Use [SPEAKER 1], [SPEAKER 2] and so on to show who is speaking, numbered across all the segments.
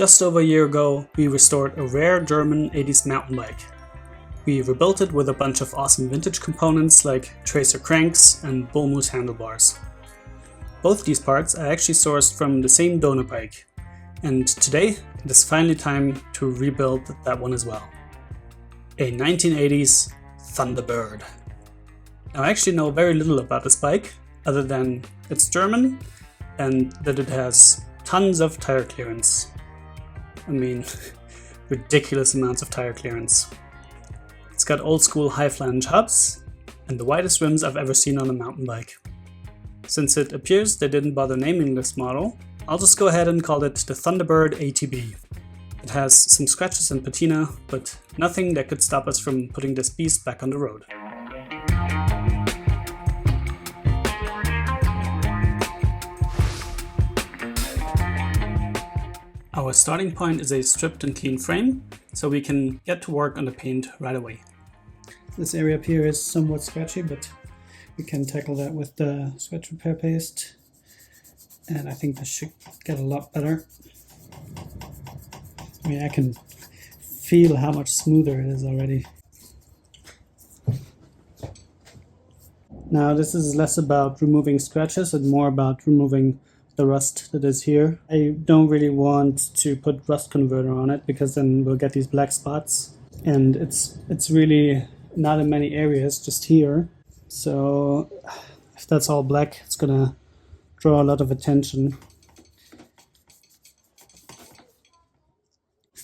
[SPEAKER 1] Just over a year ago, we restored a rare German 80s mountain bike. We rebuilt it with a bunch of awesome vintage components like tracer cranks and bull moose handlebars. Both these parts are actually sourced from the same donor bike, and today it is finally time to rebuild that one as well. A 1980s Thunderbird. Now, I actually know very little about this bike, other than it's German and that it has tons of tire clearance. I mean, ridiculous amounts of tire clearance. It's got old school high flange hubs and the widest rims I've ever seen on a mountain bike. Since it appears they didn't bother naming this model, I'll just go ahead and call it the Thunderbird ATB. It has some scratches and patina, but nothing that could stop us from putting this beast back on the road. Our starting point is a stripped and clean frame, so we can get to work on the paint right away. This area up here is somewhat scratchy, but we can tackle that with the scratch repair paste, and I think this should get a lot better. I mean, I can feel how much smoother it is already. Now, this is less about removing scratches and more about removing the rust that is here. I don't really want to put rust converter on it because then we'll get these black spots, and it's really not in many areas, just here. So if that's all black, it's gonna draw a lot of attention.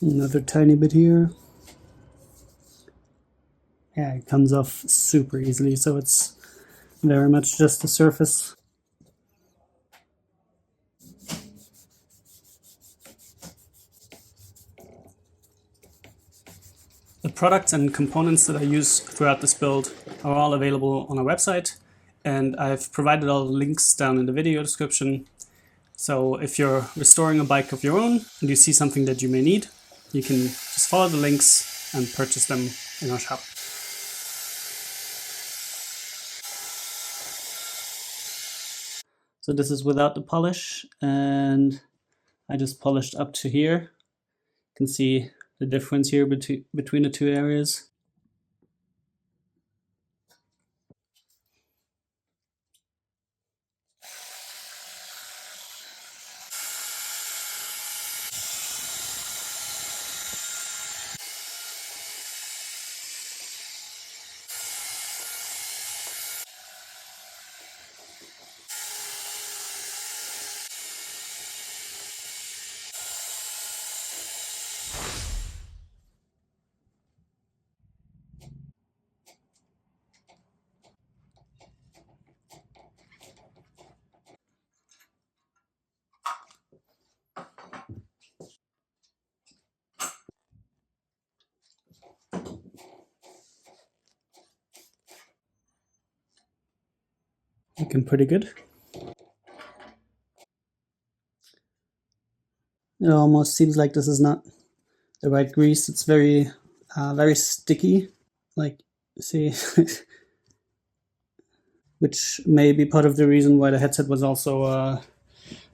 [SPEAKER 1] Another tiny bit here. Yeah, it comes off super easily, so it's very much just the surface. The products and components that I use throughout this build are all available on our website, and I've provided all the links down in the video description. So if you're restoring a bike of your own and you see something that you may need, you can just follow the links and purchase them in our shop. So this is without the polish, and I just polished up to here. You can see the difference here between the two areas. Looking pretty good. It almost seems like this is not the right grease. It's very sticky, like, see, which may be part of the reason why the headset was also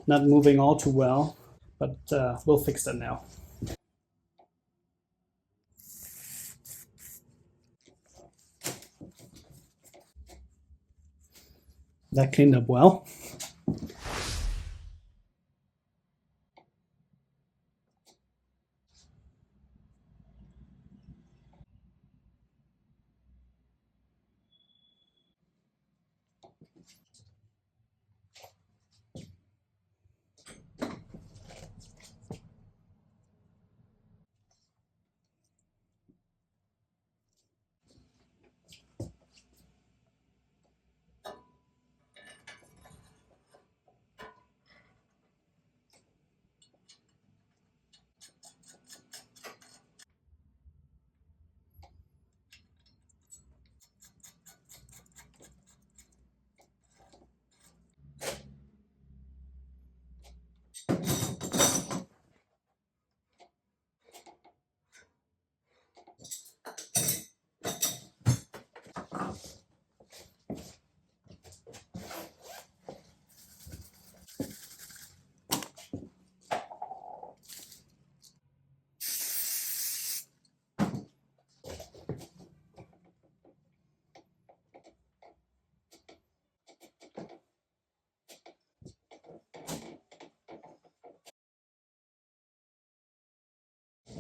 [SPEAKER 1] not moving all too well, but we'll fix that now. That cleaned up well.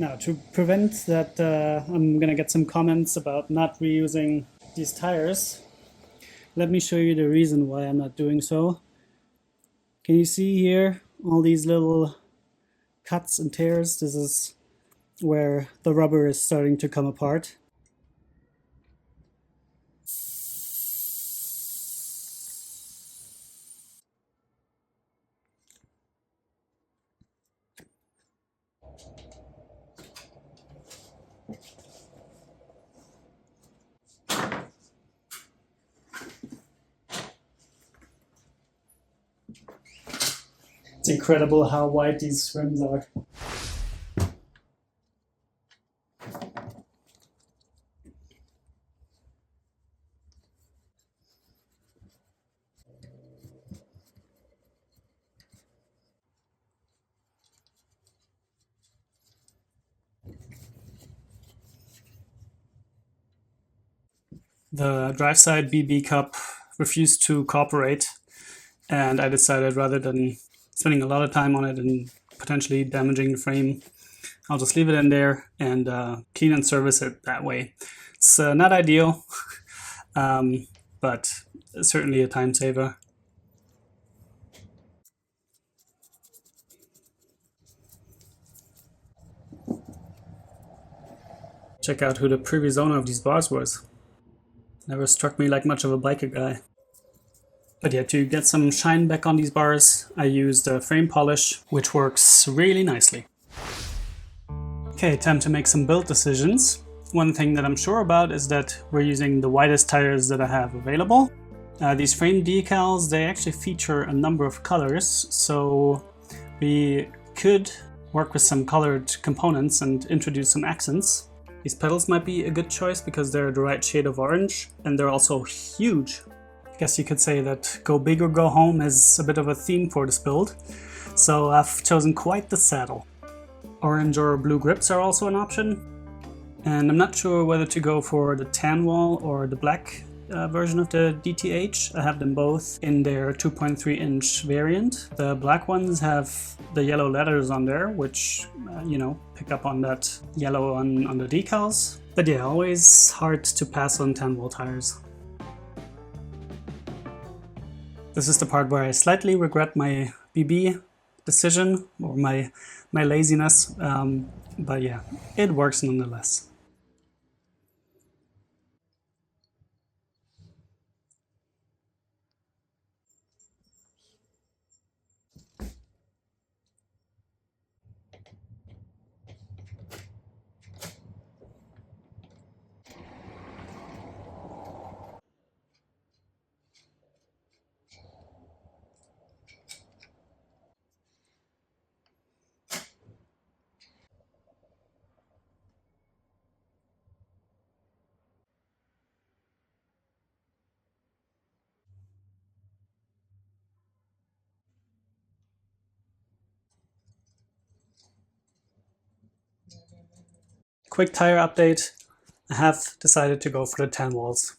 [SPEAKER 1] Now, to prevent that I'm gonna get some comments about not reusing these tires, let me show you the reason why I'm not doing so. Can you see here all these little cuts and tears? This is where the rubber is starting to come apart. It's incredible how wide these rims are. The drive side BB cup refused to cooperate, and I decided rather than spending a lot of time on it and potentially damaging the frame, I'll just leave it in there and clean and service it that way. It's not ideal, but certainly a time saver. Check out who the previous owner of these bars was. Never struck me like much of a biker guy. But yeah, to get some shine back on these bars, I used a frame polish, which works really nicely. Okay, time to make some build decisions. One thing that I'm sure about is that we're using the widest tires that I have available. These frame decals, they actually feature a number of colors, so we could work with some colored components and introduce some accents. These pedals might be a good choice because they're the right shade of orange, and they're also huge. I guess you could say that go big or go home is a bit of a theme for this build, so I've chosen quite the saddle. Orange or blue grips are also an option, and I'm not sure whether to go for the tan wall or the black version of the DTH. I have them both in their 2.3-inch variant. The black ones have the yellow letters on there, which, you know, pick up on that yellow on the decals. But yeah, always hard to pass on tan wall tires. This is the part where I slightly regret my BB decision, or my laziness, but yeah, it works nonetheless. Quick tire update. I have decided to go for the tan walls.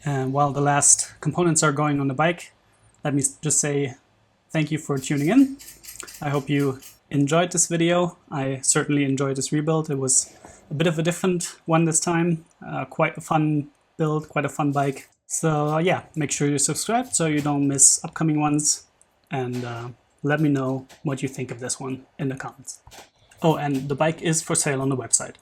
[SPEAKER 1] And while the last components are going on the bike, let me just say thank you for tuning in. I hope you enjoyed this video. I certainly enjoyed this rebuild. It was a bit of a different one this time. Quite a fun build, quite a fun bike. So yeah, make sure you subscribe so you don't miss upcoming ones. And let me know what you think of this one in the comments. Oh, and the bike is for sale on the website.